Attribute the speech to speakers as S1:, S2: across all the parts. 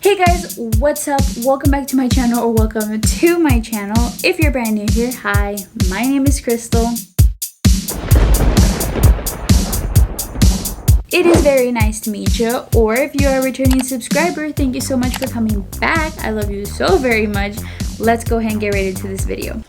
S1: Hey guys, what's up? Welcome back to my channel, or welcome to my channel. If you're brand new here, hi, my name is Crystal. It is very nice to meet you, or if you're a returning subscriber, thank you so much for coming back. I love you so very much. Let's go ahead and get right into this video.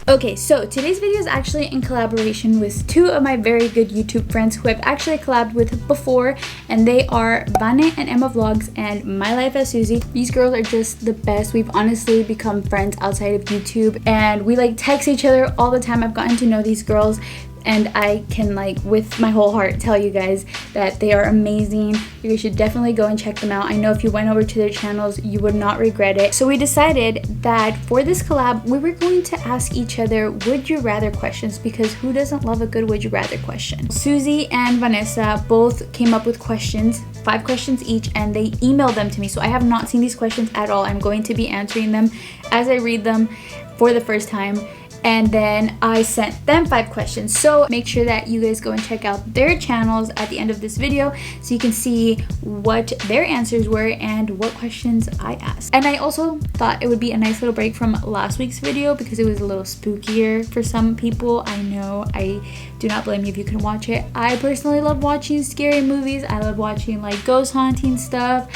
S1: Okay, so today's video is actually in collaboration with two of my very good YouTube friends who I've actually collabed with before, and they are Vane and Emma Vlogs and My Life as Susie. These girls are just the best. We've honestly become friends outside of YouTube, and we like text each other all the time. I've gotten to know these girls, and I can with my whole heart tell you guys that they are amazing. You should definitely go and check them out. I know if you went over to their channels, you would not regret it. So we decided that for this collab, we were going to ask each other would you rather questions, because who doesn't love a good would you rather question? Susie and Vanessa both came up with questions, 5 questions each, and they emailed them to me. So I have not seen these questions at all. I'm going to be answering them as I read them for the first time. And then I sent them 5 questions. So make sure that you guys go and check out their channels at the end of this video so you can see what their answers were and what questions I asked. And I also thought it would be a nice little break from last week's video because it was a little spookier for some people. I know, I do not blame you if you can watch it. I personally love watching scary movies. I love watching ghost haunting stuff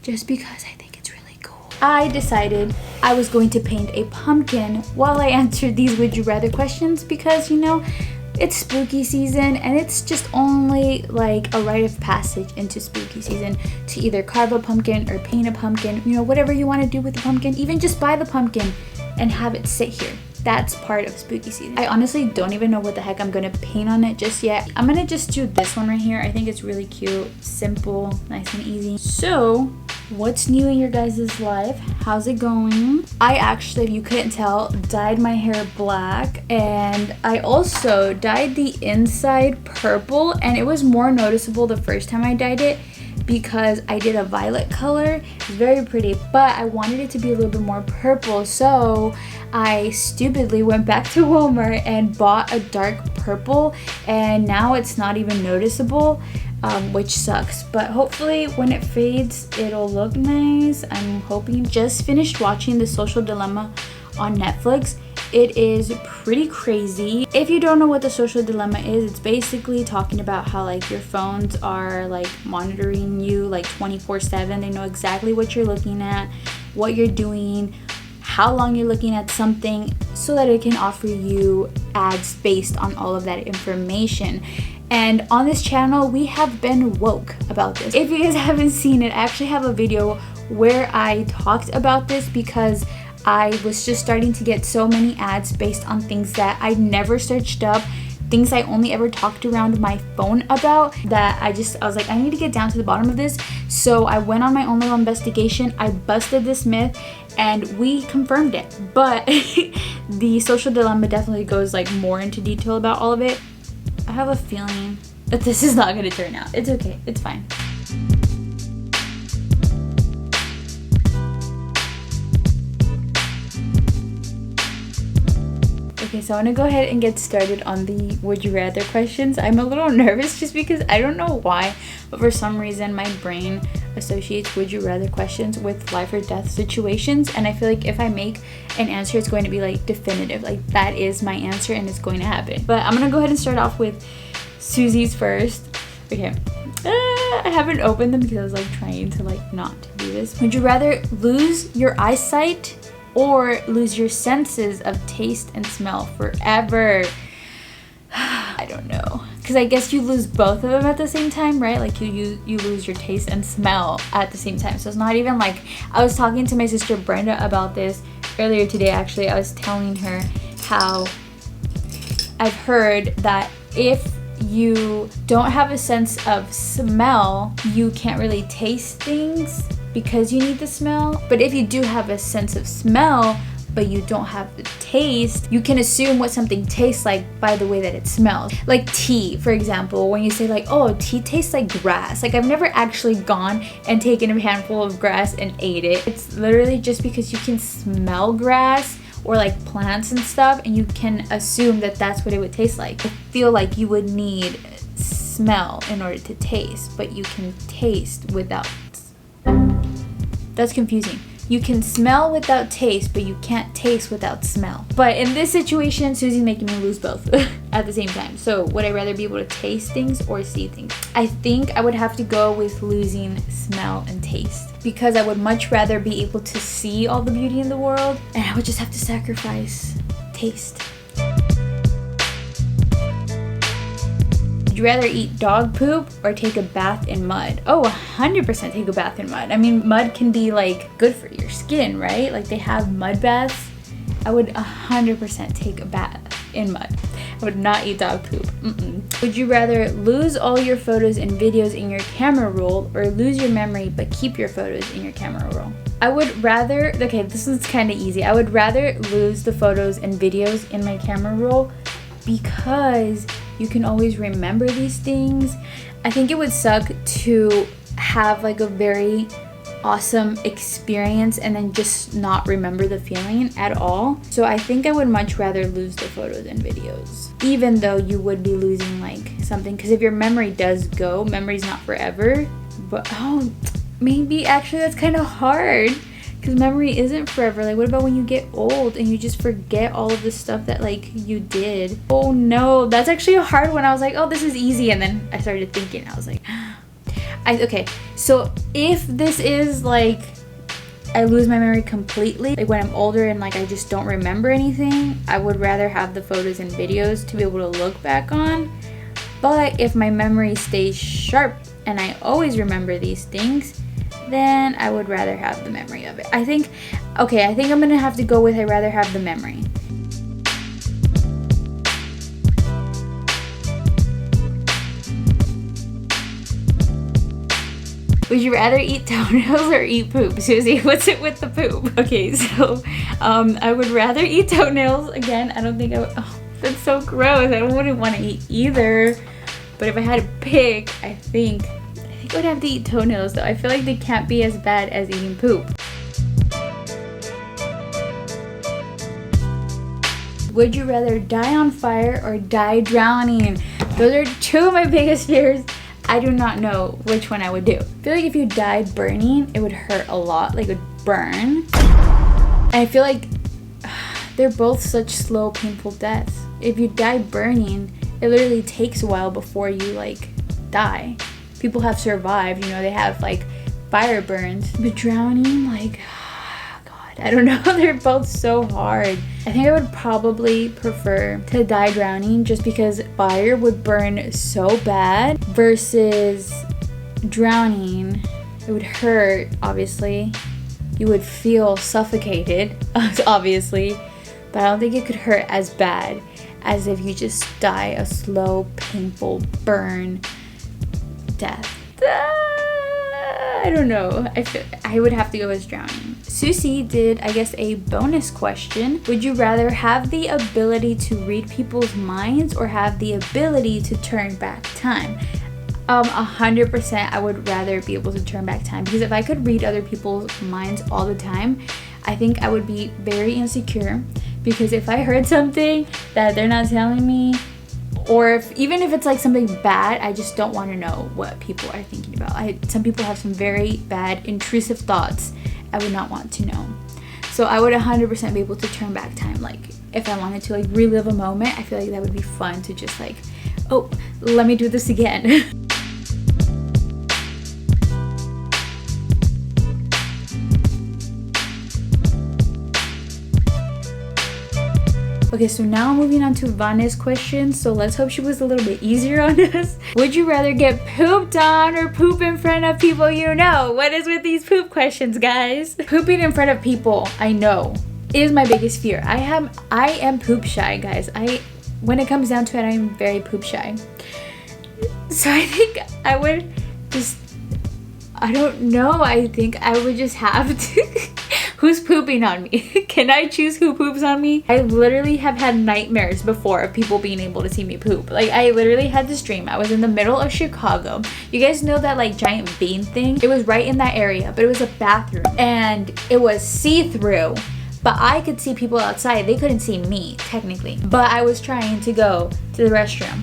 S1: just because I think I decided I was going to paint a pumpkin while I answered these would you rather questions because, you know, it's spooky season and it's just only a rite of passage into spooky season to either carve a pumpkin or paint a pumpkin, you know, whatever you want to do with the pumpkin. Even just buy the pumpkin and have it sit here. That's part of spooky season. I honestly don't even know what the heck I'm gonna paint on it just yet. I'm gonna just do this one right here. I think it's really cute, simple, nice and easy. So, what's new in your guys' life? How's it going? I actually, if you couldn't tell, dyed my hair black, and I also dyed the inside purple, and it was more noticeable the first time I dyed it because I did a violet color. It's very pretty, but I wanted it to be a little bit more purple, so I stupidly went back to Walmart and bought a dark purple, and now it's not even noticeable, which sucks, but hopefully when it fades it'll look nice. I'm hoping. Just finished watching The Social Dilemma on Netflix. It is pretty crazy. If you don't know what The Social Dilemma is, it's basically talking about how your phones are monitoring you 24/7. They know exactly what you're looking at, what you're doing, how long you're looking at something, so that it can offer you ads based on all of that information. And on this channel, we have been woke about this. If you guys haven't seen it, I actually have a video where I talked about this because I was just starting to get so many ads based on things that I never searched up, things I only ever talked around my phone about, that I was like, I need to get down to the bottom of this. So I went on my own little investigation. I busted this myth and we confirmed it. But The Social Dilemma definitely goes more into detail about all of it. I have a feeling that this is not going to turn out. It's okay. It's fine. Okay, so I'm gonna go ahead and get started on the would you rather questions. I'm a little nervous just because I don't know why, but for some reason my brain associates would you rather questions with life or death situations, and I feel like if I make an answer, it's going to be definitive, that is my answer and it's going to happen. But I'm gonna go ahead and start off with Susie's first. Okay, I haven't opened them because I was trying to not do this. Would you rather lose your eyesight or lose your senses of taste and smell forever? I don't know, because I guess you lose both of them at the same time, right? You lose your taste and smell at the same time. So it's not even I was talking to my sister Brenda about this earlier today. Actually, I was telling her how I've heard that if you don't have a sense of smell, you can't really taste things because you need the smell. But if you do have a sense of smell but you don't have the taste, you can assume what something tastes like by the way that it smells. Like tea, for example, when you say oh, tea tastes like grass. I've never actually gone and taken a handful of grass and ate it. It's literally just because you can smell grass or plants and stuff, and you can assume that that's what it would taste like. I feel like you would need smell in order to taste, but you can taste without That's confusing. You can smell without taste, but you can't taste without smell. But in this situation, Susie's making me lose both at the same time. So would I rather be able to taste things or see things? I think I would have to go with losing smell and taste, because I would much rather be able to see all the beauty in the world, and I would just have to sacrifice taste. Would you rather eat dog poop or take a bath in mud? Oh, 100% take a bath in mud. I mean, mud can be like good for your skin, right? Like they have mud baths. I would 100% take a bath in mud. I would not eat dog poop. Would you rather lose all your photos and videos in your camera roll or lose your memory but keep your photos in your camera roll? I would rather, okay, this is kind of easy. I would rather lose the photos and videos in my camera roll because you can always remember these things. I think it would suck to have like a very awesome experience and then just not remember the feeling at all. So I think I would much rather lose the photos and videos, even though you would be losing like something, because if your memory does go, memory's not forever. But maybe actually that's kind of hard, because memory isn't forever. Like what about when you get old and you just forget all of the stuff that like you did? Oh no, that's actually a hard one. I was like, oh, this is easy, and then I started thinking, I was like, okay, so if this is like I lose my memory completely, like when I'm older and like I just don't remember anything, I would rather have the photos and videos to be able to look back on. But if my memory stays sharp and I always remember these things, then I would rather have the memory of it. I think I'm gonna have to go with I'd rather have the memory. Would you rather eat toenails or eat poop? Susie, what's it with the poop? Okay, so I would rather eat toenails. Again, I don't think I would. Oh, that's so gross. I wouldn't want to eat either. But if I had to pick, I think I would have to eat toenails though. I feel like they can't be as bad as eating poop. Would you rather die on fire or die drowning? Those are two of my biggest fears. I do not know which one I would do. I feel like if you died burning, it would hurt a lot, like it would burn. And I feel like they're both such slow, painful deaths. If you die burning, it literally takes a while before you like die. People have survived, you know, they have like fire burns. But drowning, like, God, I don't know. They're both so hard. I think I would probably prefer to die drowning just because fire would burn so bad versus drowning. It would hurt, obviously. You would feel suffocated, obviously. But I don't think it could hurt as bad as if you just die a slow, painful burn death. I don't know. I would have to go as drowning. Susy did, I guess, a bonus question. Would you rather have the ability to read people's minds or have the ability to turn back time? 100% I would rather be able to turn back time, because if I could read other people's minds all the time, I think I would be very insecure, because if I heard something that they're not telling me, or even if it's like something bad, I just don't want to know what people are thinking about. Some people have some very bad, intrusive thoughts I would not want to know. So I would 100% be able to turn back time. Like if I wanted to like relive a moment, I feel like that would be fun to just like, oh, let me do this again. Okay, so now moving on to Vane's question. So let's hope she was a little bit easier on us. Would you rather get pooped on or poop in front of people you know? What is with these poop questions, guys? Pooping in front of people I know is my biggest fear. I am poop shy, guys. When it comes down to it, I am very poop shy. So I think I would just, I don't know. I think I would just have to. Who's pooping on me? Can I choose who poops on me? I literally have had nightmares before of people being able to see me poop. Like I literally had this dream. I was in the middle of Chicago. You guys know that like giant bean thing? It was right in that area, but it was a bathroom and it was see-through. But I could see people outside. They couldn't see me, technically. But I was trying to go to the restroom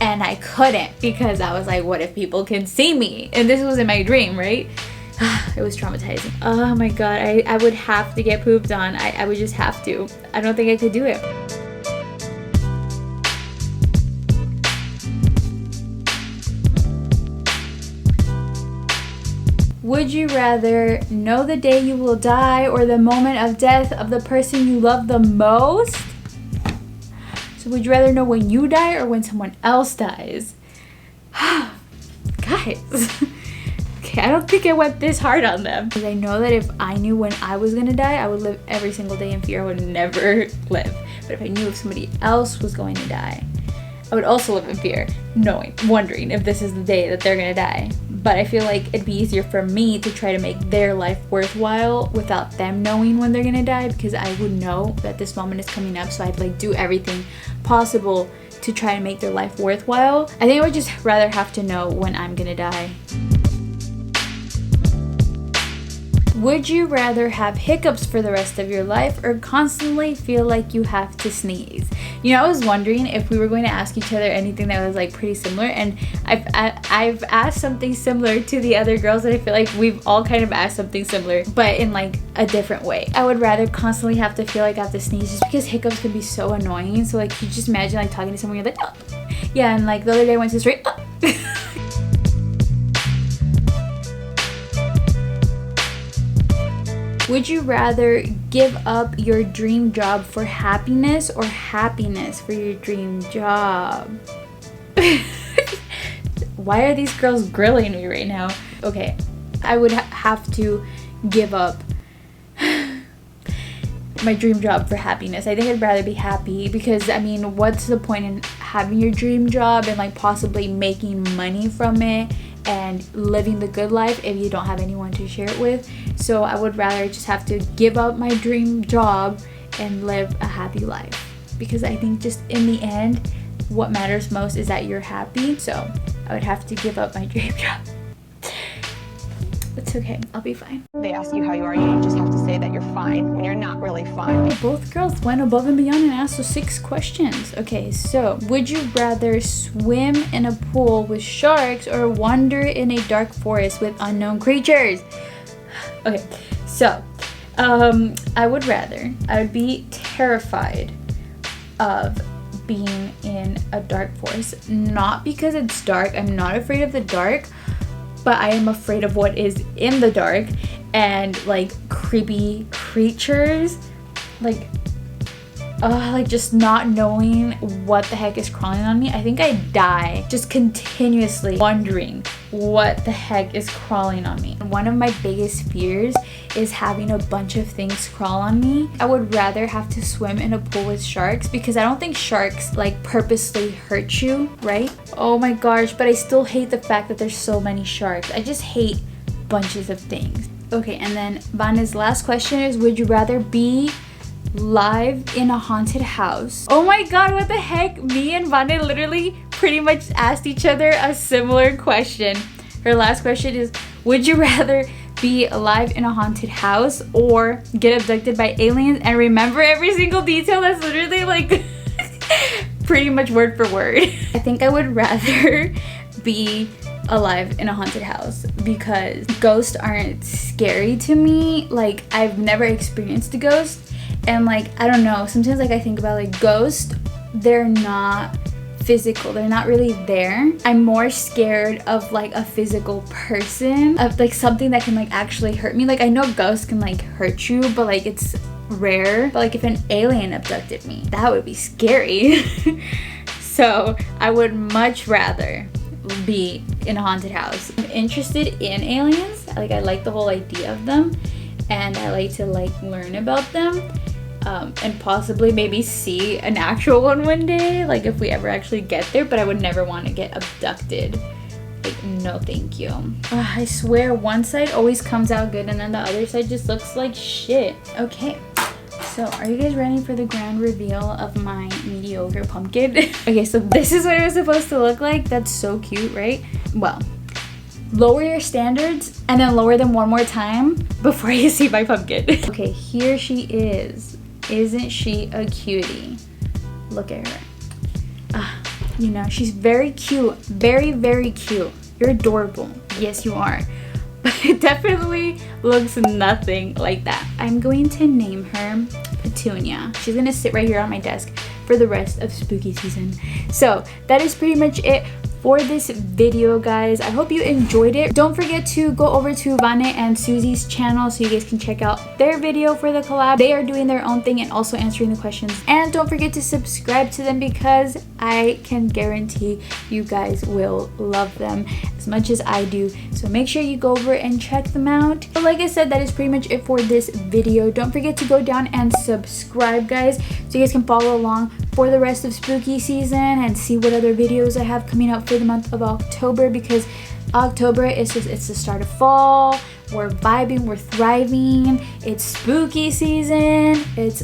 S1: and I couldn't, because I was like, what if people can see me? And this was in my dream, right? It was traumatizing. Oh my god, I would have to get pooped on. I would just have to. I don't think I could do it. Would you rather know the day you will die or the moment of death of the person you love the most? So would you rather know when you die or when someone else dies? Guys. Okay, I don't think I went this hard on them. Because I know that if I knew when I was gonna die, I would live every single day in fear. I would never live. But if I knew if somebody else was going to die, I would also live in fear, wondering if this is the day that they're gonna die. But I feel like it'd be easier for me to try to make their life worthwhile without them knowing when they're gonna die, because I would know that this moment is coming up, so I'd like do everything possible to try to make their life worthwhile. I think I would just rather have to know when I'm gonna die. Would you rather have hiccups for the rest of your life or constantly feel like you have to sneeze? You know, I was wondering if we were going to ask each other anything that was like pretty similar, and I've asked something similar to the other girls, and I feel like we've all kind of asked something similar, but in like a different way. I would rather constantly have to feel like I have to sneeze, just because hiccups can be so annoying. So like, you just imagine like talking to someone, you're like, oh. Yeah, and like the other day I went to straight, oh. Would you rather give up your dream job for happiness or happiness for your dream job? Why are these girls grilling me right now? Okay, I would have to give up my dream job for happiness. I think I'd rather be happy, because I mean, what's the point in having your dream job and like possibly making money from it and living the good life if you don't have anyone to share it with? So I would rather just have to give up my dream job and live a happy life, because I think just in the end what matters most is that you're happy. So I would have to give up my dream job. It's okay, I'll be fine.
S2: They ask you how you are, you just have to say that you're fine when you're not really fine.
S1: Both girls went above and beyond and asked those 6 questions. Okay, so would you rather swim in a pool with sharks or wander in a dark forest with unknown creatures? Okay, so I would be terrified of being in a dark forest. Not because it's dark, I'm not afraid of the dark, but I am afraid of what is in the dark and like creepy creatures, like just not knowing what the heck is crawling on me. I think I'd die just continuously wondering what the heck is crawling on me. One of my biggest fears is having a bunch of things crawl on me. I would rather have to swim in a pool with sharks, because I don't think sharks like purposely hurt you, right? Oh my gosh, but I still hate the fact that there's so many sharks. I just hate bunches of things. Okay, and then Vane's last question is, would you rather be live in a haunted house? Oh my god, what the heck? Me and Vane literally pretty much asked each other a similar question. Her last question is, would you rather be alive in a haunted house or get abducted by aliens and remember every single detail? That's literally like pretty much word for word. I think I would rather be alive in a haunted house, because ghosts aren't scary to me. Like, I've never experienced a ghost, and like, I don't know, sometimes like I think about like ghosts, they're not physical, they're not really there. I'm more scared of like a physical person, of like something that can like actually hurt me. Like, I know ghosts can like hurt you, but like it's rare. But like if an alien abducted me, that would be scary. So I would much rather be in a haunted house. I'm interested in aliens. Like, I like the whole idea of them, and I like to like learn about them, and possibly maybe see an actual one day, like if we ever actually get there. But I would never want to get abducted. Like, no thank you. I swear one side always comes out good and then the other side just looks like shit. Okay, so are you guys ready for the grand reveal of my mediocre pumpkin? Okay, so this is what it was supposed to look like. That's so cute, right? Well, lower your standards and then lower them one more time before you see my pumpkin. Okay, here she is. Isn't she a cutie? Look at her. You know, she's very cute. Very, very cute. You're adorable. Yes, you are. but it definitely looks nothing like that. I'm going to name her Petunia. She's gonna sit right here on my desk for the rest of spooky season. So that is pretty much it for this video, guys. I hope you enjoyed it. Don't forget to go over to Vane and Susy's channel so you guys can check out their video for the collab. They are doing their own thing and also answering the questions. And don't forget to subscribe to them because I can guarantee you guys will love them as much as I do. So make sure you go over and check them out. But like I said, that is pretty much it for this video. Don't forget to go down and subscribe, guys, so you guys can follow along for the rest of spooky season and see what other videos I have coming out for the month of October, because October is it's the start of fall. We're vibing, we're thriving, it's spooky season. It's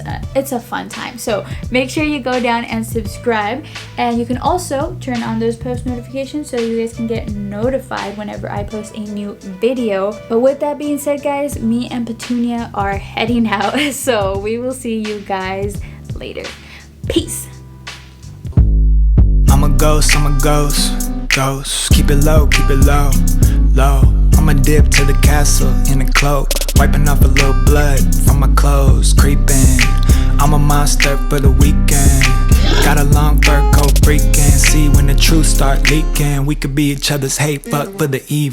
S1: a fun time. So make sure you go down and subscribe, and you can also turn on those post notifications so you guys can get notified whenever I post a new video. But with that being said, guys, me and Petunia are heading out, so we will see you guys later. Peace.
S3: I'm a ghost, ghost. Keep it low, low. I'ma dip to the castle in a cloak, wiping off a little blood from my clothes, creeping. I'm a monster for the weekend. Got a long fur coat freaking. See when the truth start leaking. We could be each other's hate, fuck for the evening.